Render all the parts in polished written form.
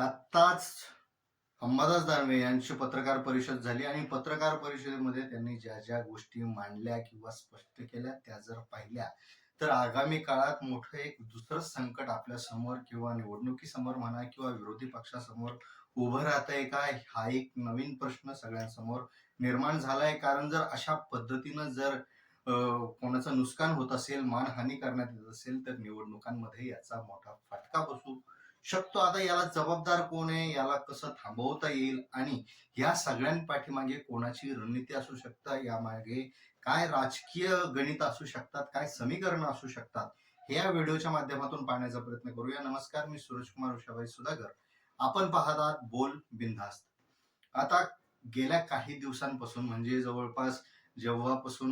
आत्ताच अंबादास दानवे यांची पत्रकार परिषद झाली आणि पत्रकार परिषदेमध्ये त्यांनी ज्या ज्या गोष्टी मांडल्या किंवा स्पष्ट केल्या त्या जर पाहिल्या तर आगामी काळात मोठं एक दुसरं संकट आपल्या समोर किंवा निवडणुकीसमोर म्हणा किंवा विरोधी पक्षासमोर उभं राहतंय का, हा एक नवीन प्रश्न सगळ्यांसमोर निर्माण झालाय. कारण जर अशा पद्धतीनं जर कोणाचं नुकसान होत असेल, मानहानी करण्यात येत असेल तर निवडणुकांमध्ये याचा मोठा फटका बसू शकतो. आता याला जबाबदार कोण आहे, याला कसं थांबवता येईल आणि या सगळ्यांपाठीमागे कोणाची रणनीती असू शकतं, यामागे काय राजकीय गणित असू शकतात, काय समीकरण असू शकतात, हे या व्हिडिओच्या माध्यमातून पाहण्याचा प्रयत्न करूया. नमस्कार, मी सूरजकुमार उषाबाई सुधाकर. आपण पाहत आहात बोल बिनधास्त. आता गेल्या काही दिवसांपासून म्हणजे जवळपास जेव्हापासून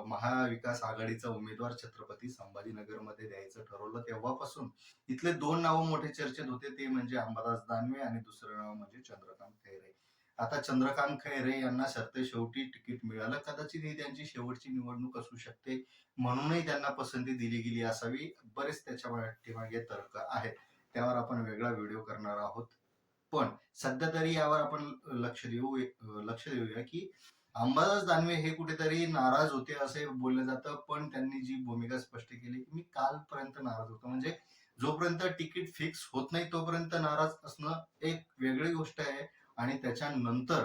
महाविकास आघाडीचा उमेदवार छत्रपती संभाजीनगरमध्ये द्यायचं ठरवलं तेव्हापासून इथले दोन नावं मोठे चर्चेत होते. ते म्हणजे अंबादास दानवे आणि दुसरं नाव म्हणजे चंद्रकांत खैरे. आता चंद्रकांत खैरे यांना शेवटी तिकीट मिळालं. कदाचित ही त्यांची शेवटची निवडणूक असू शकते, म्हणूनही त्यांना पसंती दिली गेली असावी. बरेच त्याच्या पाठीमागे तर्क आहेत, त्यावर आपण वेगळा व्हिडिओ करणार आहोत. पण सध्या तरी यावर आपण लक्ष देऊया की अंबादास दानवे हे कुठेतरी नाराज होते असे बोललं जातं. पण त्यांनी जी भूमिका स्पष्ट केली की मी कालपर्यंत नाराज होतो, म्हणजे जोपर्यंत तिकीट फिक्स होत नाही तोपर्यंत नाराज असणं एक वेगळी गोष्ट आहे आणि त्याच्यानंतर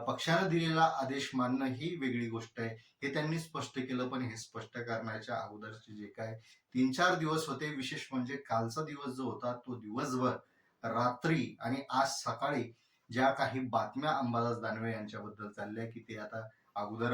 पक्षानं दिलेला आदेश मानणं ही वेगळी गोष्ट आहे, हे त्यांनी स्पष्ट केलं. पण हे स्पष्ट करण्याच्या अगोदरचे जे काय 3-4 दिवस होते, विशेष म्हणजे कालचा दिवस जो होता तो दिवसभर, रात्री आणि आज सकाळी ज्या काही बातम्या अंबादास दानवे यांच्याबद्दल चालल्या की ते आता अगोदर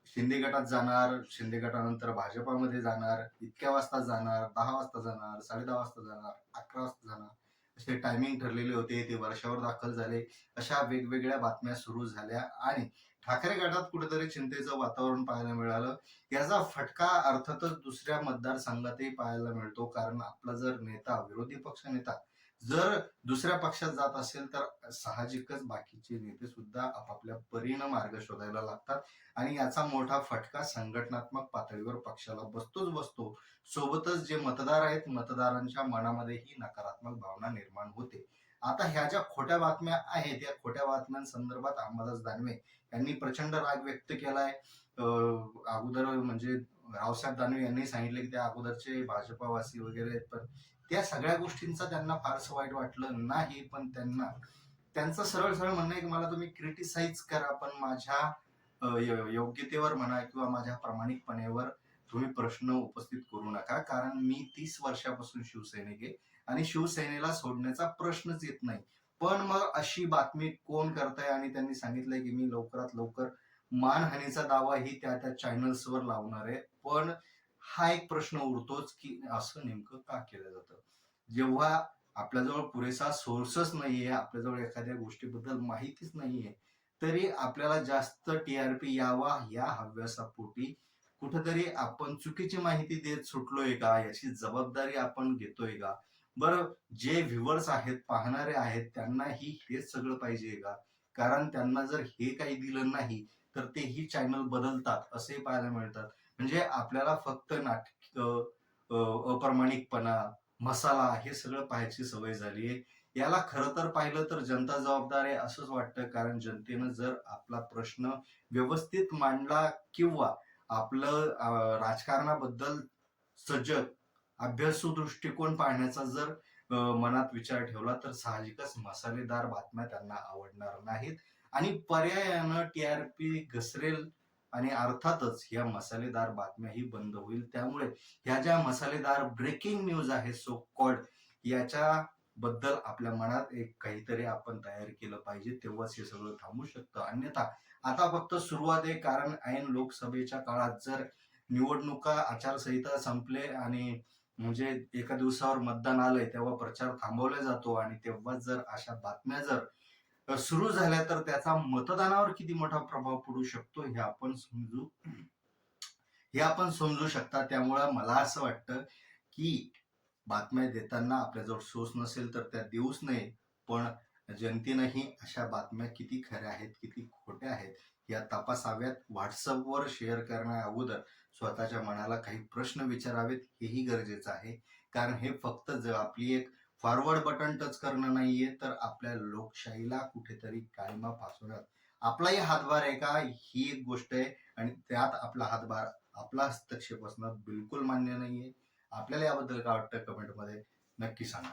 शिंदे गटात जाणार, शिंदे गटानंतर भाजपामध्ये जाणार, इतक्या वाजता जाणार, 10 वाजता जाणार, 10:30 वाजता जाणार, 11 वाजता जाणार, असे टायमिंग ठरलेले होते. ते वर्षावर दाखल झाले. अशा वेगवेगळ्या बातम्या सुरू झाल्या आणि ठाकरे गटात कुठेतरी चिंतेचं वातावरण पाहायला मिळालं. याचा फटका अर्थातच दुसऱ्या मतदारसंघातही पाहायला मिळतो. कारण आपला जर नेता, विरोधी पक्ष नेता जर दुसऱ्या पक्षात जात असेल तर साहजिकच बाकीचे नेते सुद्धा आपापल्या परीनं मार्ग शोधायला लागतात आणि याचा मोठा फटका संघटनात्मक पातळीवर पक्षाला बसतो. सोबतच जे मतदार आहेत, मतदारांच्या मनामध्येही नकारात्मक भावना निर्माण होते. आता ह्या ज्या खोट्या बातम्या आहेत, या खोट्या बातम्यांसंदर्भात अंबादास दानवे यांनी प्रचंड राग व्यक्त केलाय. अगोदर म्हणजे रावसाहेब दानवे यांनी सांगितले की त्या अगोदरचे भाजपावासी वगैरे आहेत, पण त्या सगळ्या गोष्टींचा त्यांना फारसं वाईट वाटलं नाही. पण त्यांचं सरळ सरळ म्हणणं आहे की मला तुम्ही क्रिटिसाइज करा, पण माझ्या योग्यतेवर म्हणा किंवा माझ्या प्रामाणिकपणेवर तुम्ही प्रश्न उपस्थित करू नका. कारण मी 30 वर्षापासून शिवसैनिक आहे आणि शिवसेनेला सोडण्याचा प्रश्नच येत नाही. पण मग अशी बातमी कोण करताय? आणि त्यांनी सांगितलंय की मी लवकरात लवकर मानहानीचा दावाही त्या चॅनल्सवर लावणार आहे. पण हा एक प्रश्न उरतोच की असं नेमकं का केलं जातं? जेव्हा आपल्याजवळ पुरेसा सोर्सच नाहीये, आपल्याजवळ एखाद्या गोष्टीबद्दल माहितीच नाहीये, तरी आपल्याला जास्त टीआरपी यावा या हव्यासापोटी कुठेतरी आपण चुकीची माहिती देत सुटलोय का? याची जबाबदारी आपण घेतोय का? बरं, जे व्ह्युअर्स आहेत, पाहणारे आहेत, त्यांनाही हेच सगळं पाहिजे का? कारण त्यांना जर हे काही दिलं नाही तर तेही चॅनल बदलतात असे पाहायला मिळतात. म्हणजे आपल्याला फक्त अप्रामाणिकपणा, मसाला हे सगळं पाहायची सवय झाली आहे. याला खरं तर पाहिलं तर जनता जबाबदार आहे असंच वाटतं. कारण जनतेनं जर आपला प्रश्न व्यवस्थित मांडला किंवा आपलं राजकारणाबद्दल सजग, अभ्यासू दृष्टिकोन पाहण्याचा जर मनात विचार ठेवला तर साहजिकच मसालेदार बातम्या त्यांना आवडणार नाहीत आणि पर्यायानं टीआरपी घसरेल आणि अर्थातच या मसालेदार बातम्याही बंद होईल. त्यामुळे ह्या ज्या मसालेदार ब्रेकिंग न्यूज आहे सो कॉल्ड, याच्याबद्दल आपल्या मनात एक काहीतरी आपण तयार केलं पाहिजे, तेव्हाच हे सगळं थांबू शकतं. अन्यथा आता फक्त सुरुवात आहे. कारण ऐन लोकसभेच्या काळात जर निवडणुका आचारसंहिता संपले आणि म्हणजे एका दिवसावर मतदान आलंय तेव्हा प्रचार थांबवला जातो आणि तेव्हा जर अशा बातम्या जर सुरू झाल्या तर त्याचा मतदानावर किती मोठा प्रभाव पडू शकतो हे आपण समजू शकता. त्यामुळं मला असं वाटतं की बातम्या देताना आपल्याजवळ सोर्स नसेल तर त्या देऊच नये. पण जनतेनंही अशा बातम्या किती खऱ्या आहेत, किती खोट्या आहेत या तपासाव्यात. व्हॉट्सअपवर शेअर करण्या अगोदर स्वतःच्या मनाला काही प्रश्न विचारावेत, हेही गरजेचं आहे. कारण हे फक्त आपली एक फॉरवर्ड बटन टच करणं नाहीये, तर आपल्या लोकशाहीला कुठेतरी काळिमा फासवण्यात आपलाही हातभार आहे का, ही एक गोष्ट आहे. आणि त्यात आपला हातभार, आपला हस्तक्षेप असणं बिलकुल मान्य नाहीये. आपल्याला याबद्दल काय वाटतं कमेंटमध्ये नक्की सांगा.